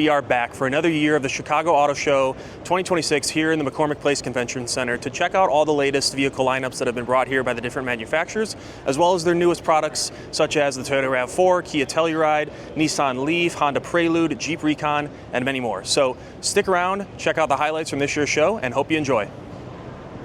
we are back for another year of the Chicago Auto Show 2026 here in the McCormick Place Convention Center to check out all the latest vehicle lineups that have been brought here by the different manufacturers, as well as their newest products, such as the Toyota RAV4, Kia Telluride, Nissan Leaf, Honda Prelude, Jeep Recon, and many more. So stick around, check out the highlights from this year's show, and hope you enjoy.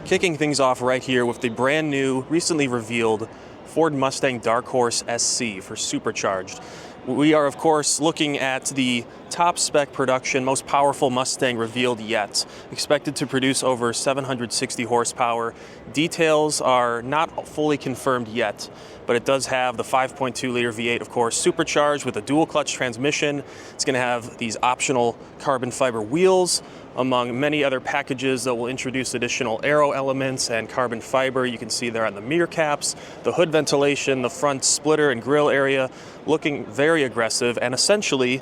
Kicking things off right here with the brand new, recently revealed Ford Mustang Dark Horse SC for Supercharged. We are, of course, looking at the top spec production, most powerful Mustang revealed yet, expected to produce over 760 horsepower. Details are not fully confirmed yet, but it does have the 5.2-liter V8, of course, supercharged with a dual-clutch transmission. It's going to have these optional carbon fiber wheels, among many other packages that will introduce additional aero elements and carbon fiber. You can see there on the mirror caps, the hood ventilation, the front splitter and grille area, looking very aggressive, and essentially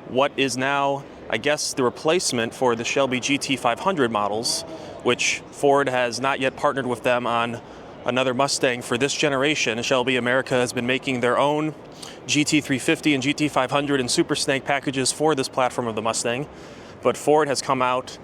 what is now, I guess, the replacement for the Shelby GT500 models, which Ford has not yet partnered with them on another Mustang for this generation. Shelby America has been making their own GT350 and GT500 and Super Snake packages for this platform of the Mustang. But Ford has come out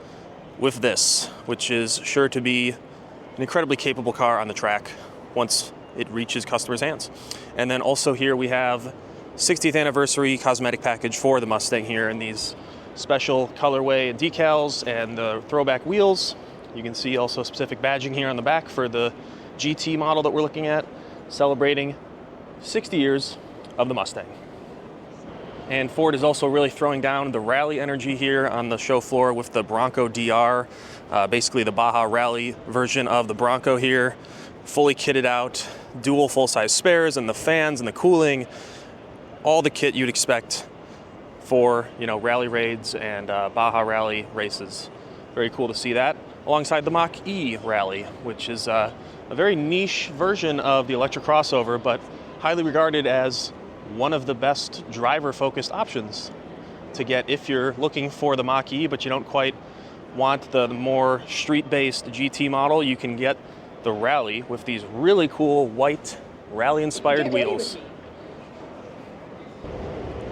with this, which is sure to be an incredibly capable car on the track once it reaches customers' hands. And then also here we have 60th anniversary cosmetic package for the Mustang here in these special colorway and decals and the throwback wheels. You can see also specific badging here on the back for the GT model that we're looking at, celebrating 60 years of the Mustang. And Ford is also really throwing down the rally energy here on the show floor with the Bronco DR, basically the Baja Rally version of the Bronco here, fully kitted out, dual full-size spares and the fans and the cooling, all the kit you'd expect for, rally raids and Baja Rally races. Very cool to see that, alongside the Mach-E Rally, which is a very niche version of the electric crossover, but highly regarded as one of the best driver-focused options to get if you're looking for the Mach-E, but you don't quite want the more street-based GT model. You can get the Rally with these really cool white Rally-inspired wheels.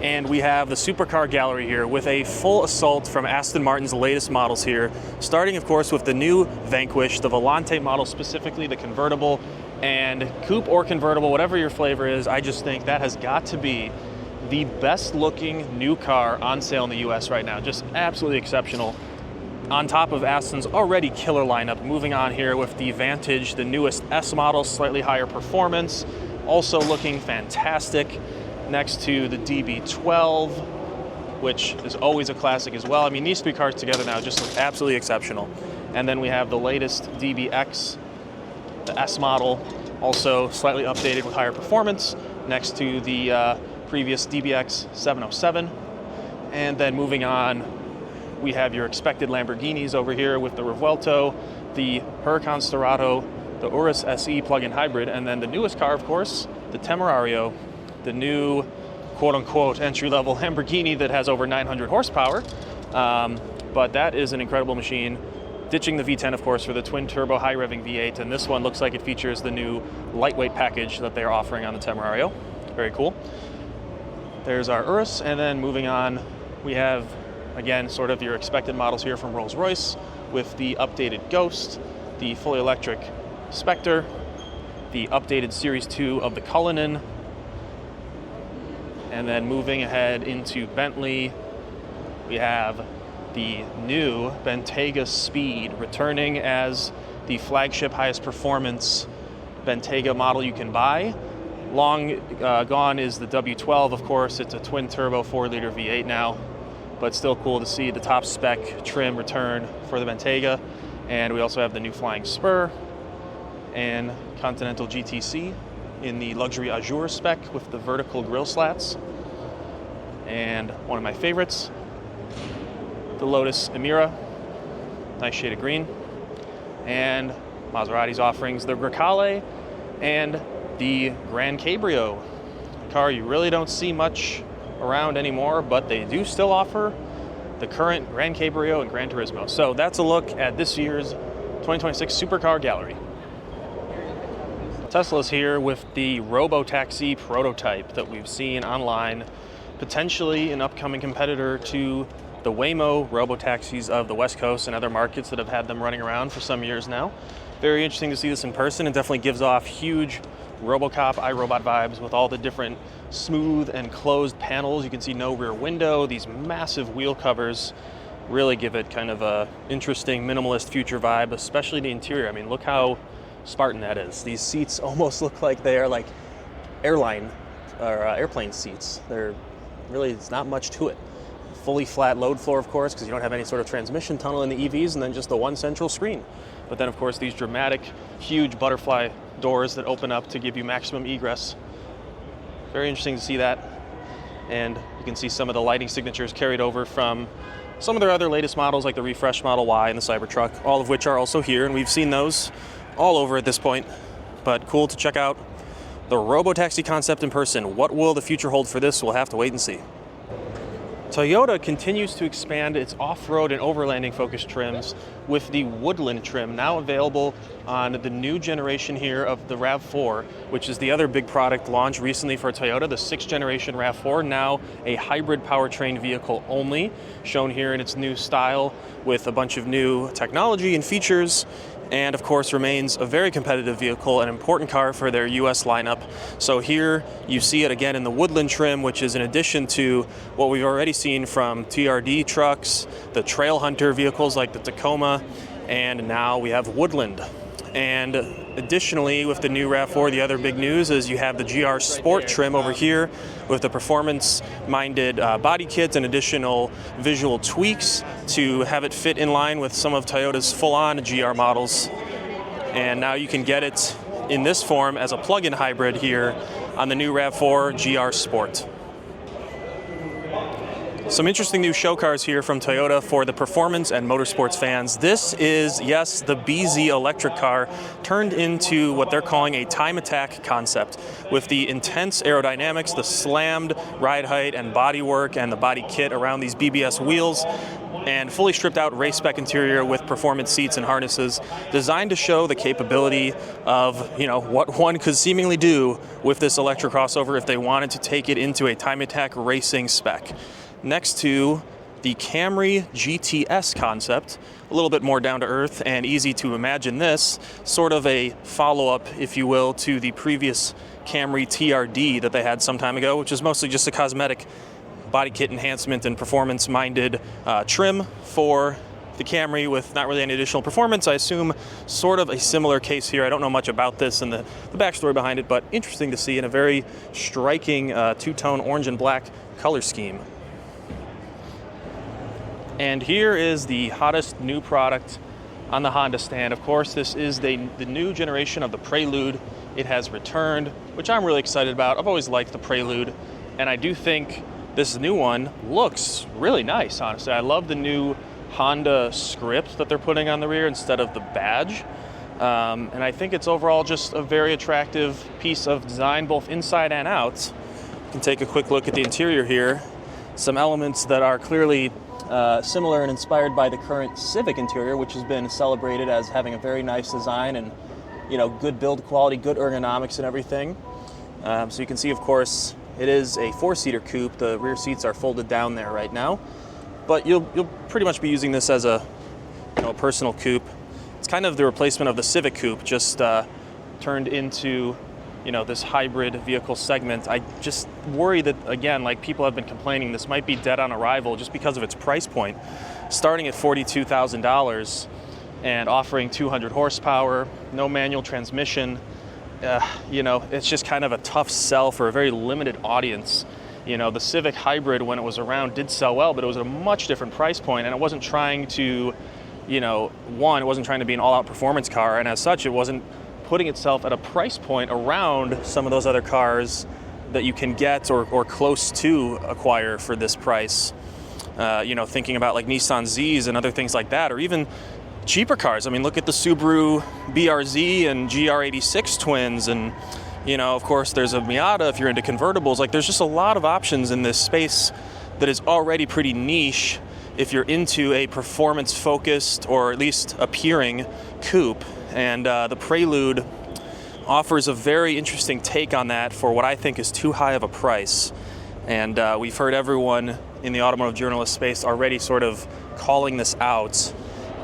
And we have the Supercar gallery here with a full assault from Aston Martin's latest models here, starting, of course, with the new Vanquish, the Volante model, specifically the convertible, and coupe or convertible, whatever your flavor is. I just think that has got to be the best looking new car on sale in the US right now. Just absolutely exceptional. On top of Aston's already killer lineup, moving on here with the Vantage, the newest S model, slightly higher performance, also looking fantastic, next to the DB12, which is always a classic as well. I mean, these three cars together now just look absolutely exceptional. And then we have the latest DBX, the S model, also slightly updated with higher performance, next to the previous DBX 707. And then moving on, we have your expected Lamborghinis over here with the Revuelto, the Huracan Sterrato, the Urus SE plug-in hybrid, and then the newest car, of course, the Temerario, the new quote-unquote entry-level Lamborghini that has over 900 horsepower. But that is an incredible machine. Ditching the V10, of course, for the twin-turbo high-revving V8, and this one looks like it features the new lightweight package that they are offering on the Temerario. Very cool. There's our Urus, and then moving on, we have, again, sort of your expected models here from Rolls-Royce with the updated Ghost, the fully electric Spectre, the updated Series 2 of the Cullinan, and then moving ahead into Bentley, we have the new Bentayga Speed, returning as the flagship highest performance Bentayga model you can buy. Long gone is the W12, of course. It's a twin-turbo 4-liter V8 now, but still cool to see the top spec trim return for the Bentayga. And we also have the new Flying Spur and Continental GTC in the luxury Azure spec with the vertical grille slats. And one of my favorites, the Lotus Emira, nice shade of green. And Maserati's offerings, the Grecale and the Grand Cabrio, a car you really don't see much around anymore, but they do still offer the current Grand Cabrio and Gran Turismo. So that's a look at this year's 2026 Supercar Gallery. Tesla's here with the Robotaxi prototype that we've seen online, potentially an upcoming competitor to the Waymo robo-taxis of the West Coast and other markets that have had them running around for some years now. Very interesting to see this in person. It definitely gives off huge RoboCop, iRobot vibes with all the different smooth and closed panels. You can see no rear window. These massive wheel covers really give it kind of a interesting minimalist future vibe, especially the interior. I mean, look how Spartan that is. These seats almost look like they are like airplane seats. They're really, it's not much to it. Fully flat load floor, of course, because you don't have any sort of transmission tunnel in the EVs, and then just the one central screen. But then, of course, these dramatic, huge butterfly doors that open up to give you maximum egress. Very interesting to see that. And you can see some of the lighting signatures carried over from some of their other latest models, like the refreshed Model Y and the Cybertruck, all of which are also here, and we've seen those all over at this point. But cool to check out the robo-taxi concept in person. What will the future hold for this? We'll have to wait and see. Toyota continues to expand its off-road and overlanding focused trims with the Woodland trim now available on the new generation here of the RAV4, which is the other big product launched recently for Toyota, the 6th generation RAV4, now a hybrid powertrain vehicle only, shown here in its new style with a bunch of new technology and features, and of course remains a very competitive vehicle, an important car for their US lineup. So here you see it again in the Woodland trim, which is in addition to what we've already seen from TRD trucks, the Trail Hunter vehicles like the Tacoma, and now we have Woodland. And additionally, with the new RAV4, the other big news is you have the GR Sport trim over here with the performance-minded body kits and additional visual tweaks to have it fit in line with some of Toyota's full-on GR models. And now you can get it in this form as a plug-in hybrid here on the new RAV4 GR Sport. Some interesting new show cars here from Toyota for the performance and motorsports fans. This is, yes, the BZ electric car turned into what they're calling a time attack concept, with the intense aerodynamics, the slammed ride height and bodywork and the body kit around these BBS wheels, and fully stripped out race spec interior with performance seats and harnesses, designed to show the capability of, what one could seemingly do with this electric crossover if they wanted to take it into a time attack racing spec. Next to the Camry GTS concept, a little bit more down to earth and easy to imagine this, sort of a follow-up, if you will, to the previous Camry TRD that they had some time ago, which is mostly just a cosmetic body kit enhancement and performance-minded trim for the Camry with not really any additional performance. I assume sort of a similar case here. I don't know much about this and the backstory behind it, but interesting to see in a very striking two-tone orange and black color scheme. And here is the hottest new product on the Honda stand. Of course, this is the new generation of the Prelude. It has returned, which I'm really excited about. I've always liked the Prelude, and I do think this new one looks really nice, honestly. I love the new Honda script that they're putting on the rear instead of the badge. And I think it's overall just a very attractive piece of design, both inside and out. You can take a quick look at the interior here. Some elements that are clearly similar and inspired by the current Civic interior, which has been celebrated as having a very nice design and, good build quality, good ergonomics and everything. So you can see, of course, it is a 4-seater coupe. The rear seats are folded down there right now, but you'll pretty much be using this as a personal coupe. It's kind of the replacement of the Civic coupe, just turned into this hybrid vehicle segment. I just worry that, again, like people have been complaining, this might be dead on arrival just because of its price point, starting at $42,000 and offering 200 horsepower, no manual transmission. It's just kind of a tough sell for a very limited audience. The Civic Hybrid, when it was around, did sell well, but it was at a much different price point, and it wasn't trying to, it wasn't trying to be an all-out performance car, and as such, it wasn't putting itself at a price point around some of those other cars that you can get or close to acquire for this price. Thinking about like Nissan Zs and other things like that, or even cheaper cars. I mean, look at the Subaru BRZ and GR86 twins, and of course there's a Miata if you're into convertibles. Like, there's just a lot of options in this space that is already pretty niche if you're into a performance-focused or at least appearing coupe. And the Prelude offers a very interesting take on that for what I think is too high of a price. And we've heard everyone in the automotive journalist space already sort of calling this out.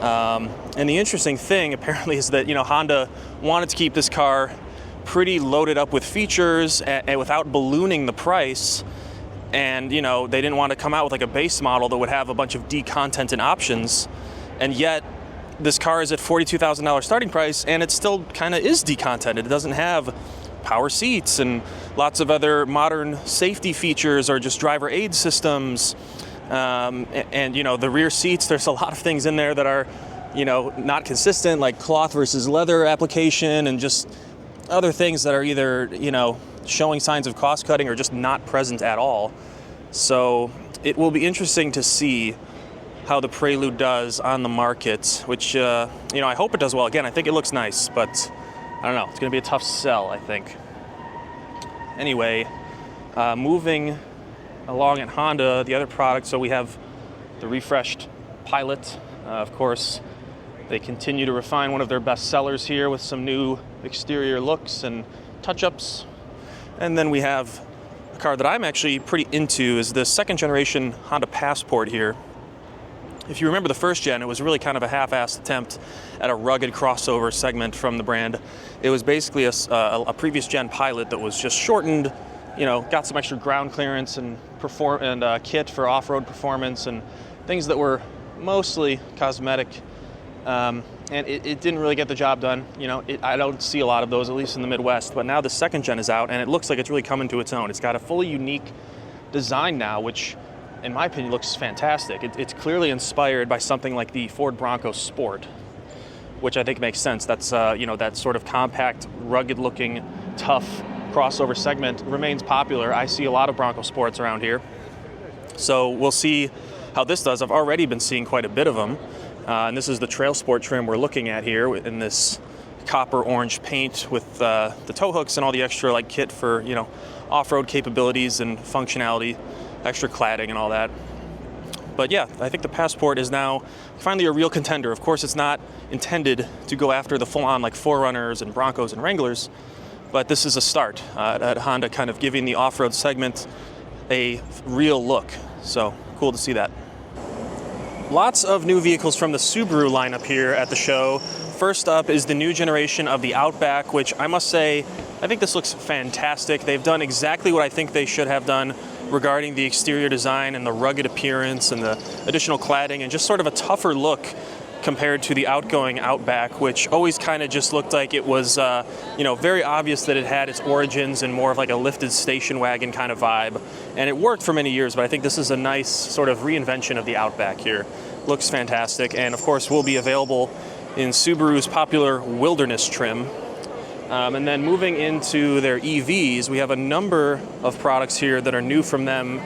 And the interesting thing apparently is that, Honda wanted to keep this car pretty loaded up with features and without ballooning the price. And, they didn't want to come out with like a base model that would have a bunch of decontented options. And yet this car is at $42,000 starting price, and it still kind of is decontented. It doesn't have power seats and lots of other modern safety features or just driver aid systems. And the rear seats, there's a lot of things in there that are, not consistent, like cloth versus leather application and just other things that are either, showing signs of cost cutting or just not present at all. So it will be interesting to see how the Prelude does on the market, which, I hope it does well. Again, I think it looks nice, but I don't know. It's going to be a tough sell, I think. Anyway, moving along at Honda, the other product, so we have the refreshed Pilot. Of course, they continue to refine one of their best sellers here with some new exterior looks and touch-ups. And then we have a car that I'm actually pretty into is the second generation Honda Passport here. If you remember the first gen, it was really kind of a half-assed attempt at a rugged crossover segment from the brand. It was basically a previous gen Pilot that was just shortened, got some extra ground clearance and kit for off-road performance and things that were mostly cosmetic. And it didn't really get the job done. I don't see a lot of those, at least in the Midwest. But now the second gen is out, and it looks like it's really coming to its own. It's got a fully unique design now, which, in my opinion, looks fantastic. It's clearly inspired by something like the Ford Bronco Sport, which I think makes sense. That's that sort of compact, rugged-looking, tough crossover segment remains popular. I see a lot of Bronco Sports around here, so we'll see how this does. I've already been seeing quite a bit of them. And this is the Trail Sport trim we're looking at here in this copper orange paint with the tow hooks and all the extra kit for off-road capabilities and functionality, extra cladding and all that. But yeah, I think the Passport is now finally a real contender. Of course, it's not intended to go after the full-on 4Runners and Broncos and Wranglers, but this is a start at Honda kind of giving the off-road segment a real look. So cool to see that. Lots of new vehicles from the Subaru lineup here at the show. First up is the new generation of the Outback, which I must say, I think this looks fantastic. They've done exactly what I think they should have done regarding the exterior design and the rugged appearance and the additional cladding and just sort of a tougher look compared to the outgoing Outback, which always kind of just looked like it was, very obvious that it had its origins in more of a lifted station wagon kind of vibe. And it worked for many years, but I think this is a nice sort of reinvention of the Outback here. Looks fantastic, and of course will be available in Subaru's popular Wilderness trim. And then moving into their EVs, we have a number of products here that are new from them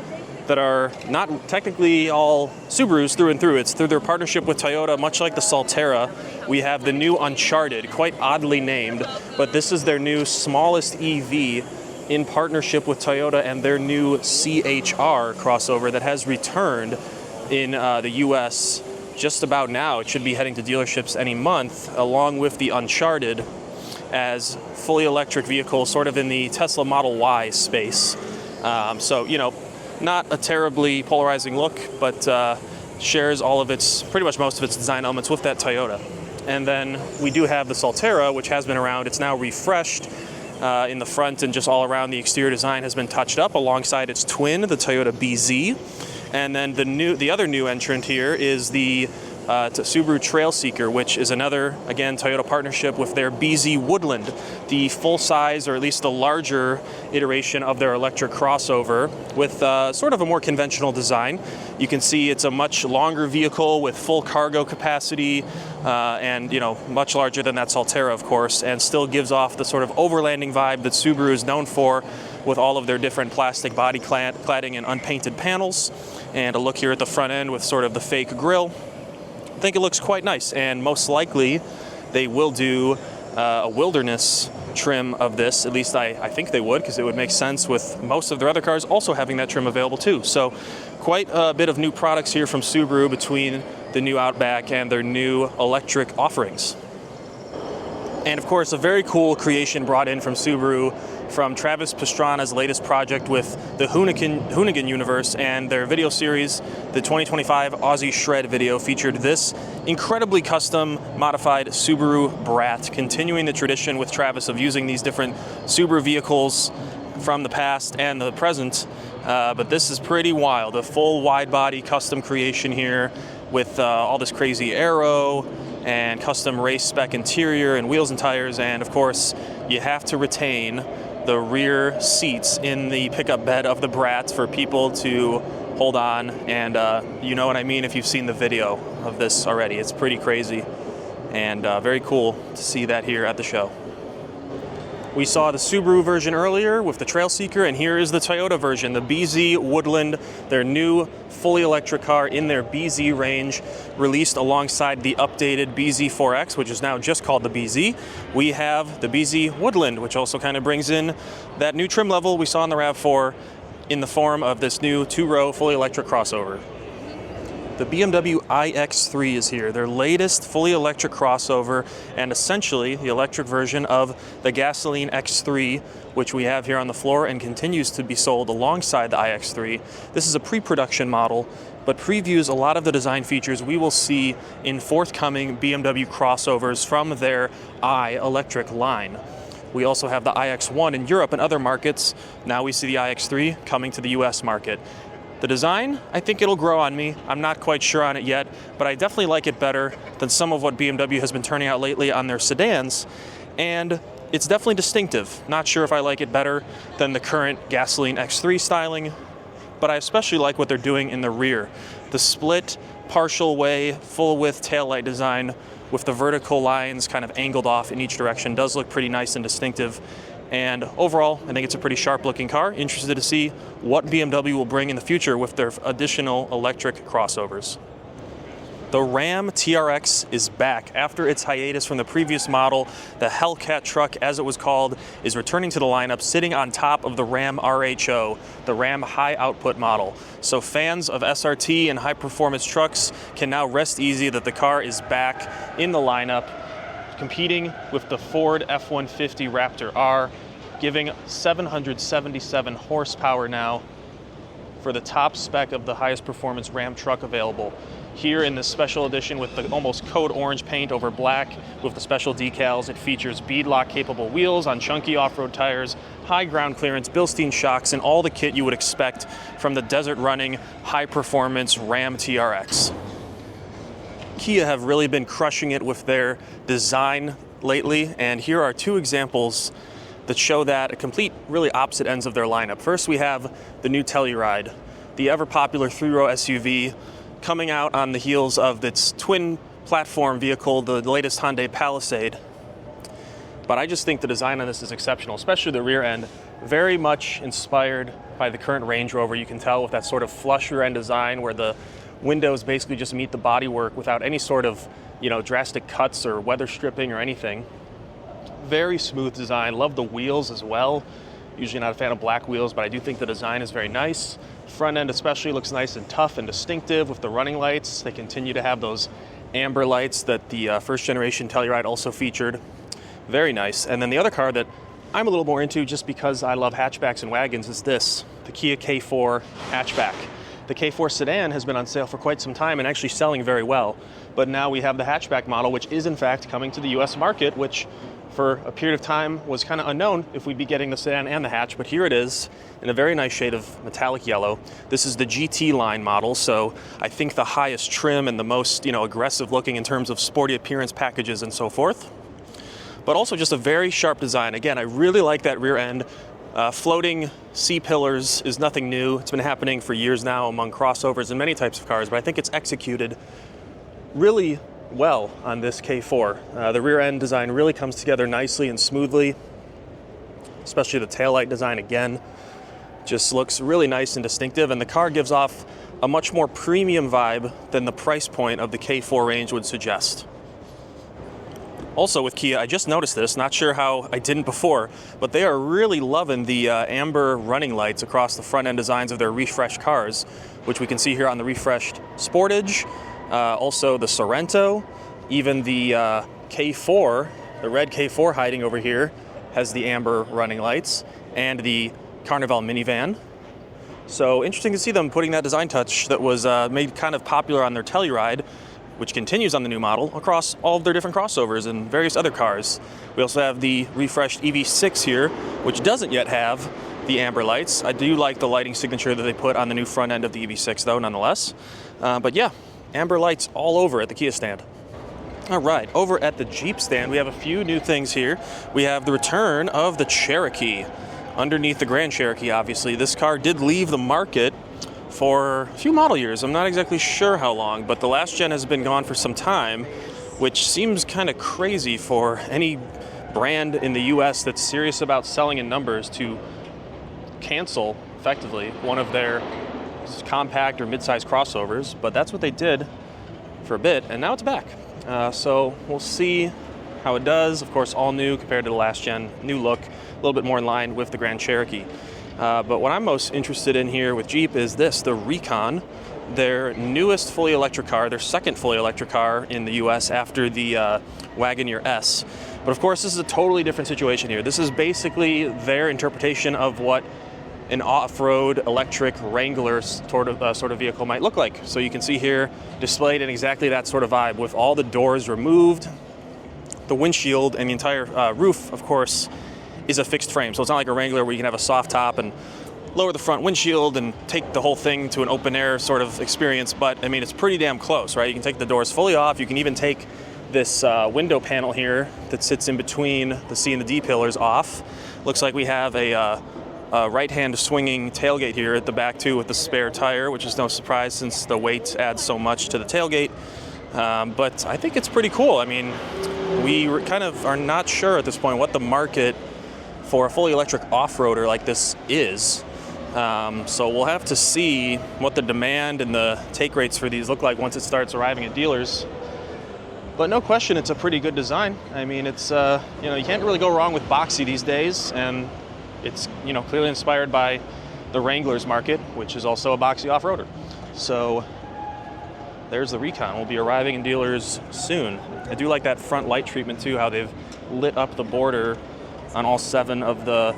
that are not technically all Subarus through and through. It's through their partnership with Toyota, much like the Solterra. We have the new Uncharted, quite oddly named, but this is their new smallest EV in partnership with Toyota and their new CHR crossover that has returned in the US just about now. It should be heading to dealerships any month, along with the Uncharted as fully electric vehicle, sort of in the Tesla Model Y space. Not a terribly polarizing look, but shares pretty much most of its design elements with that Toyota. And then we do have the Solterra, which has been around. It's now refreshed in the front, and just all around the exterior design has been touched up alongside its twin, the Toyota BZ. And then the other new entrant here is the Subaru Trailseeker, which is another, again, Toyota partnership with their BZ Woodland, the full-size, or at least the larger iteration of their electric crossover with sort of a more conventional design. You can see it's a much longer vehicle with full cargo capacity and, much larger than that Solterra, of course, and still gives off the sort of overlanding vibe that Subaru is known for with all of their different plastic body cladding and unpainted panels. And a look here at the front end with sort of the fake grille. I think it looks quite nice, and most likely they will do a Wilderness trim of this. At least I think they would, because it would make sense with most of their other cars also having that trim available too. So quite a bit of new products here from Subaru between the new Outback and their new electric offerings. And of course, a very cool creation brought in from Subaru from Travis Pastrana's latest project with the Hoonigan universe, and their video series, the 2025 Aussie Shred video, featured this incredibly custom modified Subaru Brat, continuing the tradition with Travis of using these different Subaru vehicles from the past and the present. But this is pretty wild, a full wide body custom creation here with all this crazy aero and custom race spec interior and wheels and tires, and of course you have to retain the rear seats in the pickup bed of the Brat for people to hold on, and you know what I mean if you've seen the video of this already. It's pretty crazy and very cool to see that here at the show. We saw the Subaru version earlier with the Trailseeker, and here is the Toyota version, the BZ Woodland, their new fully electric car in their BZ range, released alongside the updated BZ4X, which is now just called the BZ. We have the BZ Woodland, which also kind of brings in that new trim level we saw in the RAV4 in the form of this new two-row fully electric crossover. The BMW iX3 is here, their latest fully electric crossover, and essentially the electric version of the gasoline X3, which we have here on the floor and continues to be sold alongside the iX3. This is a pre-production model, but previews a lot of the design features we will see in forthcoming BMW crossovers from their iElectric line. We also have the iX1 in Europe and other markets. Now we see the iX3 coming to the US market. The design, I think it'll grow on me. I'm not quite sure on it yet, but I definitely like it better than some of what BMW has been turning out lately on their sedans, and it's definitely distinctive. Not sure if I like it better than the current gasoline X3 styling, but I especially like what they're doing in the rear. The split, partial way, full width taillight design with the vertical lines kind of angled off in each direction does look pretty nice and distinctive. And overall, I think it's a pretty sharp looking car. Interested to see what BMW will bring in the future with their additional electric crossovers. The Ram TRX is back. After its hiatus from the previous model, the Hellcat truck, as it was called, is returning to the lineup, sitting on top of the Ram RHO, the Ram high output model. So fans of SRT and high performance trucks can now rest easy that the car is back in the lineup, competing with the Ford F-150 Raptor R, giving 777 horsepower now for the top spec of the highest performance Ram truck available. Here in this special edition with the almost code orange paint over black with the special decals, it features beadlock capable wheels on chunky off-road tires, high ground clearance, Bilstein shocks, and all the kit you would expect from the desert running high performance Ram TRX. Kia have really been crushing it with their design lately, and here are two examples that show that at complete, really opposite ends of their lineup. First, we have the new Telluride, the ever-popular three-row SUV coming out on the heels of its twin platform vehicle, the latest Hyundai Palisade. But I just think the design on this is exceptional, especially the rear end. Very much inspired by the current Range Rover, you can tell, with that sort of flush rear end design where the windows basically just meet the bodywork without any sort of, drastic cuts or weather stripping or anything. Very smooth design. Love the wheels as well. Usually not a fan of black wheels, but I do think the design is very nice. Front end especially looks nice and tough and distinctive with the running lights. They continue to have those amber lights that the first generation Telluride also featured. Very nice. And then the other car that I'm a little more into just because I love hatchbacks and wagons is this, the Kia K4 hatchback. The K4 sedan has been on sale for quite some time and actually selling very well. But now we have the hatchback model, which is in fact coming to the US market, which for a period of time was kind of unknown if we'd be getting the sedan and the hatch, but here it is in a very nice shade of metallic yellow. This is the GT line model, so I think the highest trim and the most, aggressive looking in terms of sporty appearance packages and so forth. But also just a very sharp design. Again, I really like that rear end. Floating C-pillars is nothing new. It's been happening for years now among crossovers and many types of cars, but I think it's executed really well on this K4. The rear end design really comes together nicely and smoothly, especially the taillight design again. Just looks really nice and distinctive, and the car gives off a much more premium vibe than the price point of the K4 range would suggest. Also with Kia, I just noticed this, not sure how I didn't before, but they are really loving the amber running lights across the front end designs of their refreshed cars, which we can see here on the refreshed Sportage, also the Sorento, even the K4, the red K4 hiding over here, has the amber running lights. and the Carnival minivan. So interesting to see them putting that design touch that was made kind of popular on their Telluride, which continues on the new model, across all of their different crossovers and various other cars. We also have the refreshed EV6 here, which doesn't yet have the amber lights. I do like the lighting signature that they put on the new front end of the EV6 though, nonetheless. But yeah, amber lights all over at the Kia stand. All right, over at the Jeep stand, we have a few new things here. We have the return of the Cherokee. Underneath the Grand Cherokee, obviously. This car did leave the market for a few model years. I'm not exactly sure how long, but the last gen has been gone for some time, which seems kind of crazy for any brand in the US that's serious about selling in numbers to cancel, effectively, one of their compact or mid-size crossovers. But that's what they did for a bit, and now it's back. So we'll see how it does. Of course, all new compared to the last gen, new look, a little bit more in line with the Grand Cherokee. But what I'm most interested in here with Jeep is this, the Recon, their newest fully electric car, their second fully electric car in the US after the Wagoneer S. But of course, this is a totally different situation here. This is basically their interpretation of what an off-road electric Wrangler sort of vehicle might look like. So you can see here displayed in exactly that sort of vibe, with all the doors removed, the windshield, and the entire roof, of course, is a fixed frame. So it's not like a Wrangler where you can have a soft top and lower the front windshield and take the whole thing to an open air sort of experience. But I mean, it's pretty damn close, right? You can take the doors fully off. You can even take this window panel here that sits in between the C and the D pillars off. Looks like we have a right-hand swinging tailgate here at the back too, with the spare tire, which is no surprise since the weight adds so much to the tailgate. But I think it's pretty cool. I mean, we kind of are not sure at this point what the market for a fully electric off-roader like this is. So we'll have to see what the demand and the take rates for these look like once it starts arriving at dealers. But no question, it's a pretty good design. I mean, it's, you can't really go wrong with boxy these days, and it's, clearly inspired by the Wrangler's market, which is also a boxy off-roader. So there's the Recon. Will be arriving in dealers soon. I do like that front light treatment too, how they've lit up the border on all 7 of the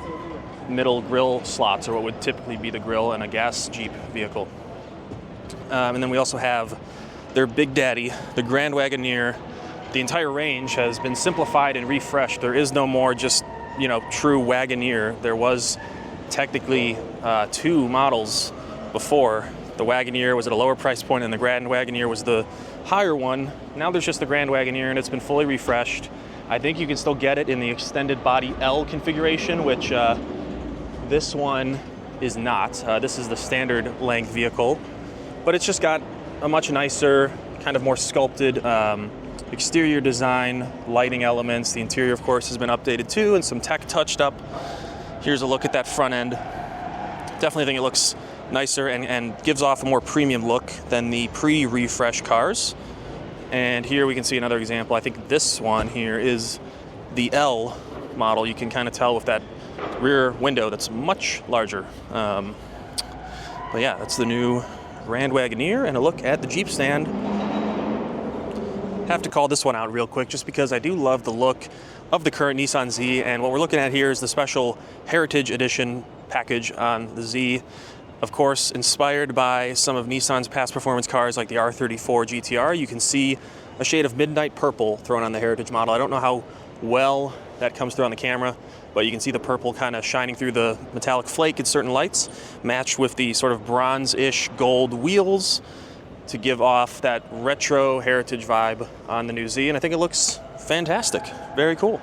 middle grille slots, or what would typically be the grille in a gas Jeep vehicle. And then we also have their Big Daddy, the Grand Wagoneer. The entire range has been simplified and refreshed. There is no more just, true Wagoneer. There was technically 2 models before. The Wagoneer was at a lower price point and the Grand Wagoneer was the higher one. Now there's just the Grand Wagoneer, and it's been fully refreshed. I think you can still get it in the extended body L configuration, which this one is not. This is the standard length vehicle, but it's just got a much nicer, kind of more sculpted exterior design, lighting elements. The interior, of course, has been updated too, and some tech touched up. Here's a look at that front end. Definitely think it looks nicer and gives off a more premium look than the pre-refresh cars. And here we can see another example. I think this one here is the L model. You can kind of tell with that rear window that's much larger. But yeah, that's the new Grand Wagoneer, and a look at the Jeep stand. Have to call this one out real quick just because I do love the look of the current Nissan Z, and what we're looking at here is the special Heritage Edition package on the Z. Of course, inspired by some of Nissan's past performance cars like the R34 GTR. You can see a shade of midnight purple thrown on the Heritage model. I don't know how well that comes through on the camera, but you can see the purple kind of shining through the metallic flake in certain lights, matched with the sort of bronze-ish gold wheels to give off that retro Heritage vibe on the new Z, and I think it looks fantastic. Very cool.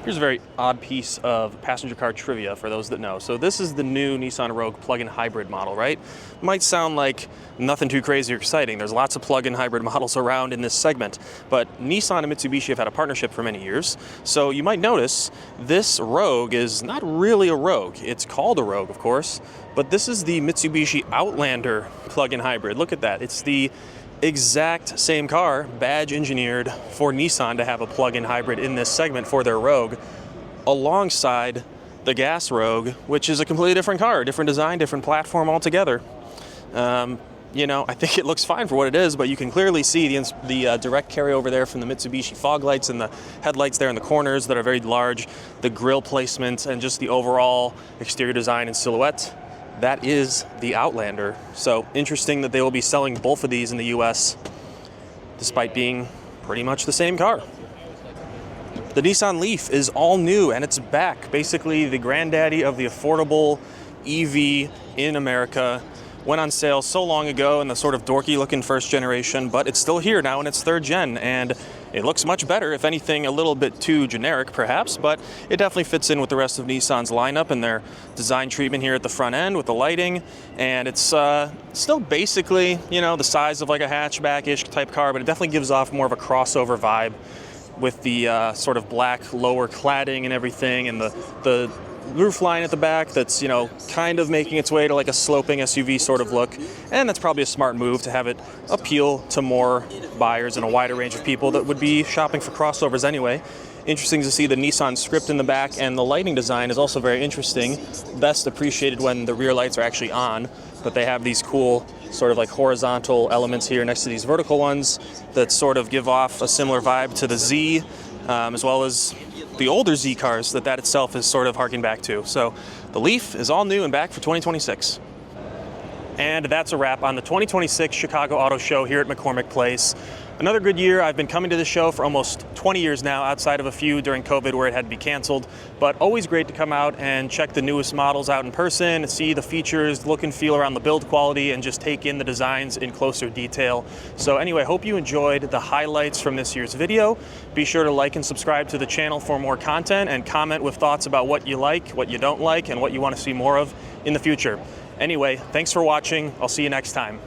Here's a very odd piece of passenger car trivia for those that know. So this is the new Nissan Rogue plug-in hybrid model, right? Might sound like nothing too crazy or exciting. There's lots of plug-in hybrid models around in this segment, but Nissan and Mitsubishi have had a partnership for many years. So you might notice this Rogue is not really a Rogue. It's called a Rogue, of course, but this is the Mitsubishi Outlander plug-in hybrid. Look at that. It's the exact same car, badge engineered for Nissan to have a plug-in hybrid in this segment for their Rogue, alongside the gas Rogue, which is a completely different car, different design, different platform altogether. you know, I think it looks fine for what it is, but you can clearly see the direct carryover there from the Mitsubishi fog lights and the headlights there in the corners that are very large, the grille placement, and just the overall exterior design and silhouette. That is the Outlander. So interesting that they will be selling both of these in the US, despite being pretty much the same car. The Nissan Leaf is all new and it's back. Basically the granddaddy of the affordable EV in America. Went on sale so long ago in the sort of dorky looking first generation, but it's still here now in its third gen, and it looks much better, if anything a little bit too generic perhaps, but it definitely fits in with the rest of Nissan's lineup and their design treatment here at the front end with the lighting. And it's still basically, you know, the size of like a hatchback-ish type car, but it definitely gives off more of a crossover vibe with the sort of black lower cladding and everything, and the roof line at the back that's, you know, kind of making its way to like a sloping SUV sort of look. And that's probably a smart move to have it appeal to more buyers and a wider range of people that would be shopping for crossovers anyway. Interesting to see the Nissan script in the back, and the lighting design is also very interesting. Best appreciated when the rear lights are actually on, but they have these cool sort of like horizontal elements here next to these vertical ones that sort of give off a similar vibe to the Z, as well as the older Z cars that itself is sort of harking back to. So the Leaf is all new and back for 2026. And that's a wrap on the 2026 Chicago Auto Show here at McCormick Place. Another good year. I've been coming to the show for almost 20 years now, outside of a few during COVID where it had to be canceled. But always great to come out and check the newest models out in person, see the features, look and feel around the build quality, and just take in the designs in closer detail. So anyway, hope you enjoyed the highlights from this year's video. Be sure to like and subscribe to the channel for more content, and comment with thoughts about what you like, what you don't like, and what you want to see more of in the future. Anyway, thanks for watching. I'll see you next time.